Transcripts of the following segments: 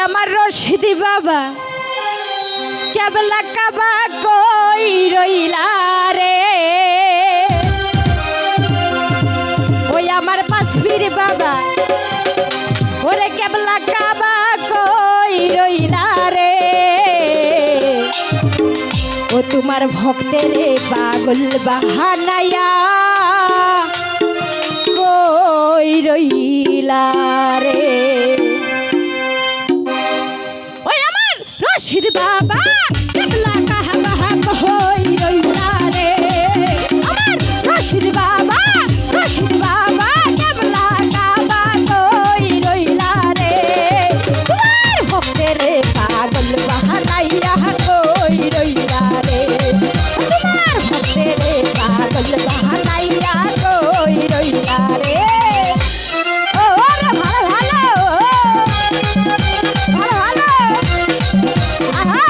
আমার রশিদি বাবা কেবলা কাবা কই রইলা রে, ওই আমার পাশবীর বাবা ওরে কেবলা কাবা কই রইলা রে, ও তোমার ভক্তের পাগল বাহানায়া কই রইলা রে। ওই আমার রশিদ বাবা কেবলা কাবা কই রইলা রে, আমার রশিদ বাবা কেবলা কাবা কই রইলা রে, তোমার ভক্তের পাগল বাহানাইয়া কই রইলা রে, তোমার ভক্তের পাগল বাহানাইয়া কই রইলা রে। ও রে ভালো ভালো ভালো ভালো আহা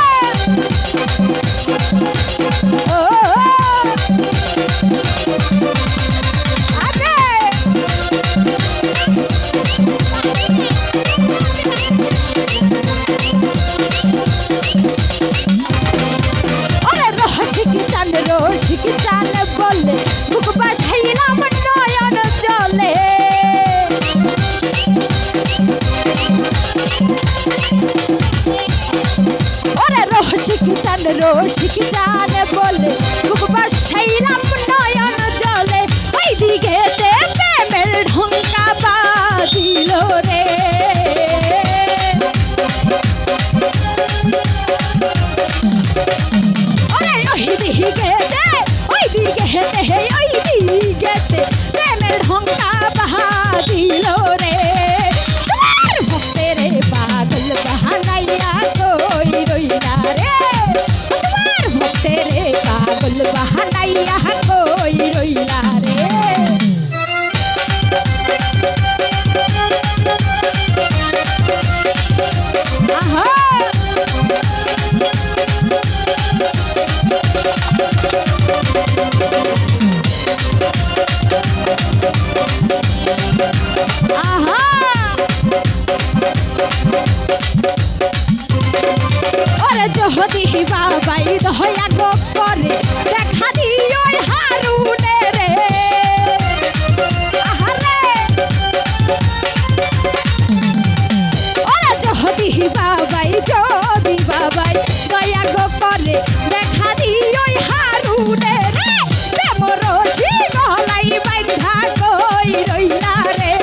ও আরে ওরে রসিক চান বলে বুক বাসাইলাম নয়ন চলে, ওরে রসিক চান বলে বুক বাসাইলাম নয়ন চলে, ওই দিকে প্রেমের ঢঙ্কা বাজিল রে, ওই দিকে প্রেমের ঢঙ্কা বাজিল রে, তোমার ভক্তের পাগল বাহানাইয়া কই রইলা রে, তোমার ভক্তের পাগল বাহানাইয়া কই রইলা রে। আহা যদি বাবাই দয়া গো করে দেখা দিও হারুনে রে, আহারে ওরা যদি বাবাই দয়া গো করে দেখা দিও হারুনে রে, প্রেমরসি গলাই বাঁধা কই রইলা রে,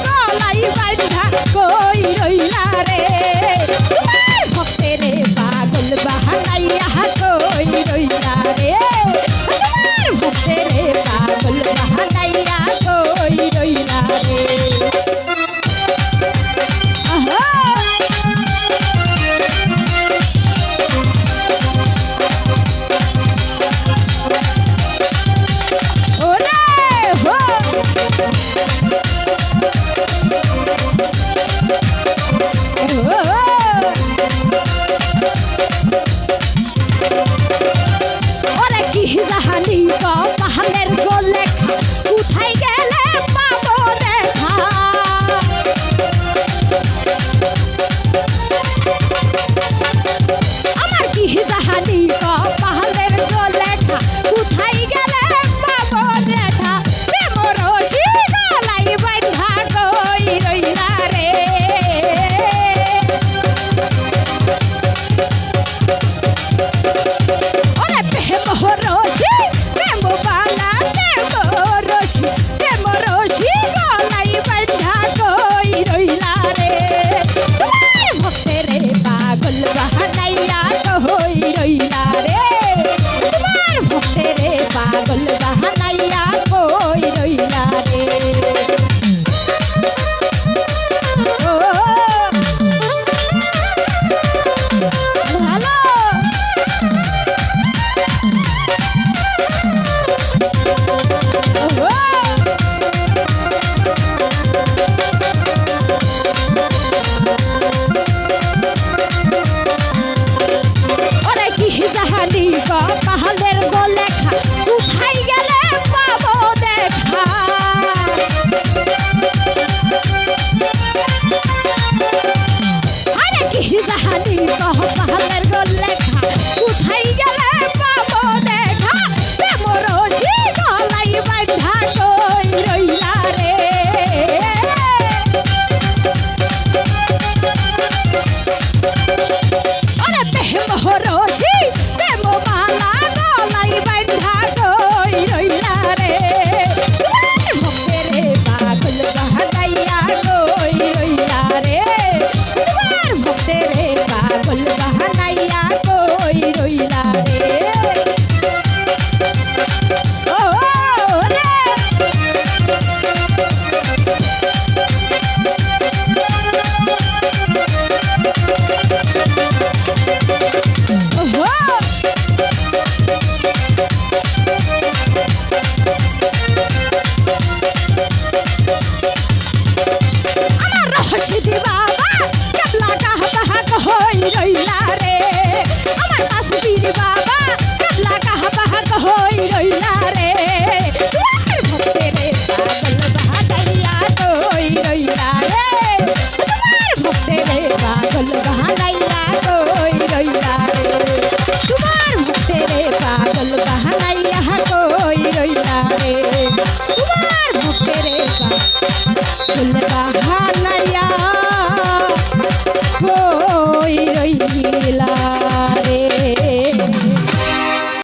গলাই বাঁধা কই রইলা রে, তোমার ভক্তের পাগল বাহানাইয়া কই রইলা রে, তোমার ভক্তের পাগল বাহানাইয়া কই রইলা রে। ওরে কি জাহানি পাহাড়ের গোলেখা কোথায় গেলে পাবো দেখা, আমার কি জাহানি পাহাড়ের গোলেখা কোথায় গেলে পাবো দেখা, প্রেমরসি গলাই বাঁধা কই রইলা রে, প্রেমরসি গলাই বাঁধা কই রইলা রে, তোমার ভক্তের পাগল বাহানাইয়া কই রইলা রে, তোমার ভক্তের পাগল বাহানাইয়া কই রইলা রে। ও ভালো জাহানি কপালের লেখা কোথায় গেলে পাবো দেখা প্রেম রশি গলায় বাঁধা কই রইলা রে ওরে প্রেম রশি প্রেম মালা গলায় বাঁধা কই রইলা রে ভক্তেরে পাগল বাহানাইয়া কই রইলা রে তোমার ভক্তেরে পাগল বাহানাইয়া কই রইলা রে